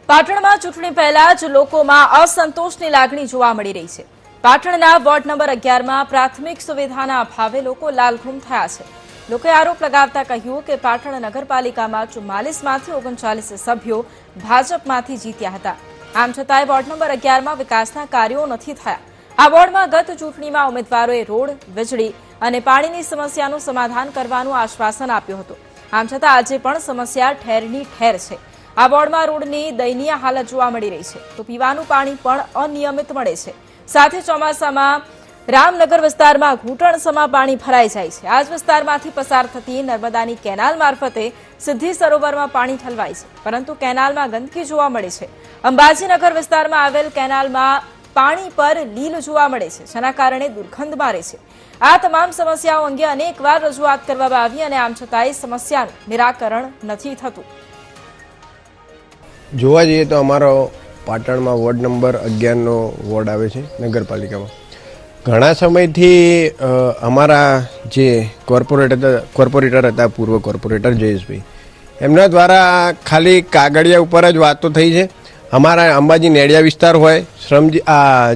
પાટણમાં ચૂંટણી પહેલા જ લોકોમાં અસંતોષની લાગણી જોવા મળી રહી છે। પાટણના વોર્ડ નંબર 11માં પ્રાથમિક સુવિધાના અભાવે લોકો લાલઘૂમ થયા છે। લોકોએ આરોપ લગાવતા કહ્યું કે પાટણ નગરપાલિકામાં 44માંથી 39 સભ્યો ભાજપમાંથી જીત્યા હતા। આમ છતાંય વોર્ડ નંબર 11માં વિકાસના કાર્યો નથી થયા। આ વોર્ડમાં ગત ચૂંટણીમાં ઉમેદવારોએ રોડ, વીજળી અને પાણીની સમસ્યાનું સમાધાન કરવાનું આશ્વાસન આપ્યું હતું। આમ છતાં આજે પણ સમસ્યા ઠેરની ઠેર છે। આ વોર્ડમાં રોડની દયનીય હાલત જોવા મળી રહી છે તો પીવાનું પાણી પણ અનિયમિત મળે છે। સાથે ચોમાસામાં રામનગર વિસ્તારમાં ઘૂંટણસમા પાણી ભરાઈ જાય છે। આ જ વિસ્તારમાંથી પસાર થતી નર્મદાની કેનાલ મારફતે સિદ્ધિ સરોવરમાં પાણી ઠલવાય છે, પરંતુ કેનાલમાં ગંદકી જોવા મળે છે। અંબાજીનગર વિસ્તારમાં આવેલ કેનાલમાં પાણી પર લીલ જોવા મળે છે, જેના કારણે દુર્ગંધ મારે છે। આ તમામ સમસ્યાઓ અંગે અનેકવાર રજૂઆત કરવામાં આવી અને આમ છતાંય સમસ્યાનું નિરાકરણ નથી થતું। જોવા જઈએ તો અમારો પાટણમાં વોર્ડ નંબર 11નો વોર્ડ આવે છે નગરપાલિકામાં। ઘણા સમયથી અમારા જે કોર્પોરેટર હતા પૂર્વ કોર્પોરેટર જયેશભાઈ, એમના દ્વારા ખાલી કાગળિયા ઉપર જ વાતો થઈ છે। અમારા અંબાજી નેડિયા વિસ્તાર હોય,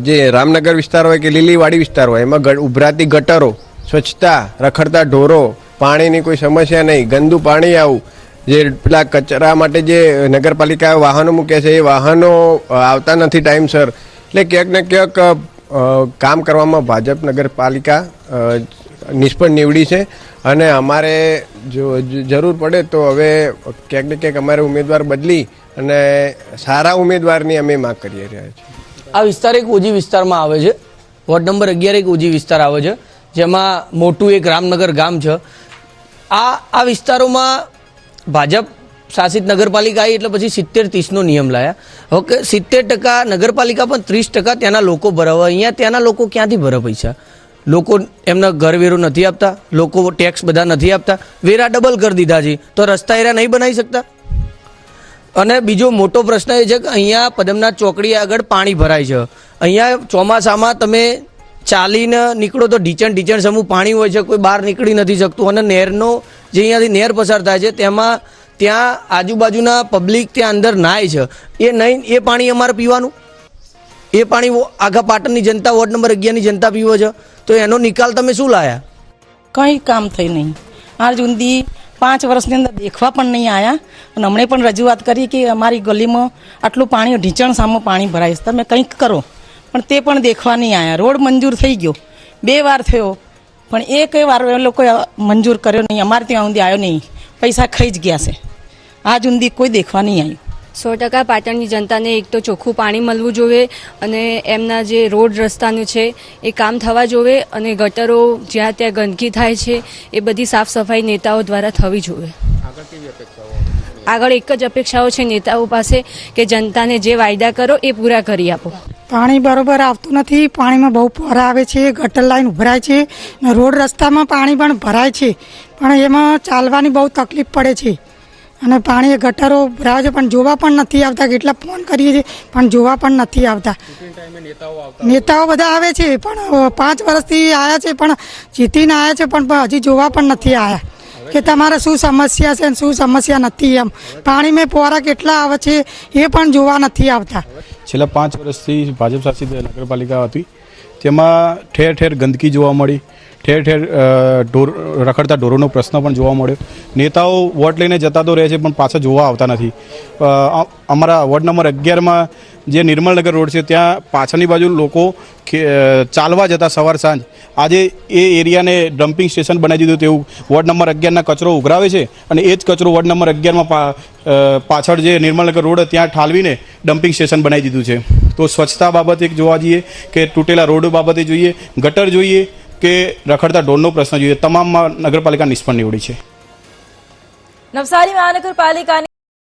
જે રામનગર વિસ્તાર હોય કે લીલીવાડી વિસ્તાર હોય, એમાં ઉભરાતી ગટરો, સ્વચ્છતા, રખડતા ઢોરો, પાણીની કોઈ સમસ્યા નહીં, ગંદુ પાણી આવું, જે પેલા કચરા માટે જે નગરપાલિકા વાહનો મૂકે છે એ વાહનો આવતા નથી ટાઈમસર, એટલે ક્યાંક ને ક્યાંક કામ કરવામાં ભાજપ નગરપાલિકા નિષ્ફળ નીવડી છે। અને અમારે જો જરૂર પડે તો હવે ક્યાંક ને ક્યાંક અમારે ઉમેદવાર બદલી અને સારા ઉમેદવારની અમે માંગ કરી રહ્યા છીએ। આ વિસ્તાર એક ઓજી વિસ્તારમાં આવે છે। વોર્ડ નંબર 11 એક ઓજી વિસ્તાર આવે છે, જેમાં મોટું એક રામનગર ગામ છે। આ વિસ્તારોમાં ભાજપ શાસિત નગરપાલિકા આવી એટલે પછી 70-30નો નિયમ લાયા। ઓકે, 70% નગરપાલિકા પણ 30% ત્યાંના લોકો ભરાવે। અહીંયા ત્યાંના લોકો ક્યાંથી ભરે પૈસા? લોકો એમના ઘર વેરો નથી આપતા, લોકો ટેક્સ બધા નથી આપતા, વેરા ડબલ કરી દીધા છે, તો રસ્તા એરા નહીં બનાવી શકતા। અને બીજો મોટો પ્રશ્ન એ છે કે અહીંયા પદમનાથ ચોકડી આગળ પાણી ભરાય છે। અહીંયા ચોમાસામાં તમે ચાલીને નીકળો તો ઢીચણ સમૂહ પાણી હોય છે, કોઈ બહાર નીકળી નથી શકતું। અને નહેરનો જે અહીંયાથી નહેર પસાર થાય છે ત્યાં આજુબાજુના પબ્લિક ત્યાં અંદર નાય છે, એ નહીં એ પાણી અમારે પીવાનું, એ પાણી આખા પાટણની જનતા વોર્ડ નંબર 11ની જનતા પીવો છે, તો એનો નિકાલ તમે શું લાયા? કંઈ કામ થઈ નહીં। આજ સુધી 5 વર્ષની અંદર દેખવા પણ નહીં આવ્યા। અને હમણે પણ રજૂઆત કરી કે અમારી ગલીમાં આટલું પાણી ઢીચણ સામે પાણી ભરાય છે, તમે કંઈક કરો, પણ તે પણ દેખવા નહીં આવ્યા। રોડ મંજૂર થઈ ગયો, 2 વાર થયો, પણ એક વાર એ લોકોએ મંજૂર કર્યો નહીં, અમારે ત્યાં સુધી આવ્યો નહીં, પૈસા ખાઈ જ ગયા છે। આજ સુધી કોઈ દેખવા નહીં આવ્યું। 100% પાટણની જનતાને એક તો ચોખ્ખું પાણી મળવું જોઈએ અને એમના જે રોડ રસ્તાનું છે એ કામ થવા જોઈએ અને ગટરો જ્યાં ત્યાં ગંદકી થાય છે એ બધી સાફ સફાઈ નેતાઓ દ્વારા થવી જોઈએ। આગળ એક જ અપેક્ષાઓ છે નેતાઓ પાસે કે જનતાને જે વાયદા કરો એ પૂરા કરી આપો। પાણી બરોબર આવતું નથી, પાણીમાં બહુ પોર આવે છે, ગટર લાઈન ઉભરાય છે, રોડ રસ્તામાં પાણી પણ ભરાય છે, પણ એમાં ચાલવાની બહુ તકલીફ પડે છે। અને પાણી ગટરો ભરાય છે પણ જોવા પણ નથી આવતા। કેટલા ફોન કરીએ છીએ પણ જોવા પણ નથી આવતા। નેતાઓ બધા આવે છે પણ 5 વર્ષથી આવ્યા છે, પણ જીતીને આવ્યા છે, પણ હજી જોવા પણ નથી આવ્યા કે તમારે શું સમસ્યા છે અને શું સમસ્યા નથી। એમ પાણીમાં પોરા કેટલા આવે છે એ પણ જોવા નથી આવતા। છેલ્લા 5 વર્ષથી ભાજપ શાસિત નગરપાલિકા હતી, તેમાં ઠેર ઠેર ગંદકી જોવા મળી, ઠેર ઠેર રખડતા ઢોરોનો પ્રશ્ન પણ જોવા મળ્યો। નેતાઓ વોટ લઈને જતા તો રહે છે પણ પાછા જોવા આવતા નથી। અમારા વોર્ડ નંબર 11માં જે નિર્મલનગર રોડ છે ત્યાં પાછળની બાજુ લોકો ચાલવા જતા સવાર સાંજ, આજે એ એરિયાને ડમ્પિંગ સ્ટેશન બનાવી દીધું। તેવું વોર્ડ નંબર 11ના કચરો ઉઘરાવે છે અને એ જ કચરો વોર્ડ નંબર 11માં પાછળ જે નિર્મલનગર રોડ ત્યાં ઠાલવીને ડમ્પિંગ સ્ટેશન બનાવી દીધું છે। તો સ્વચ્છતા બાબતે જોવા જઈએ કે તૂટેલા રોડ બાબતે જોઈએ, ગટર જોઈએ કે રખડતા ઢોરનો પ્રશ્ન જોઈએ, તમામમાં નગરપાલિકા નિષ્ફળ નીવડી છે। નવસારી મહાનગરપાલિકાની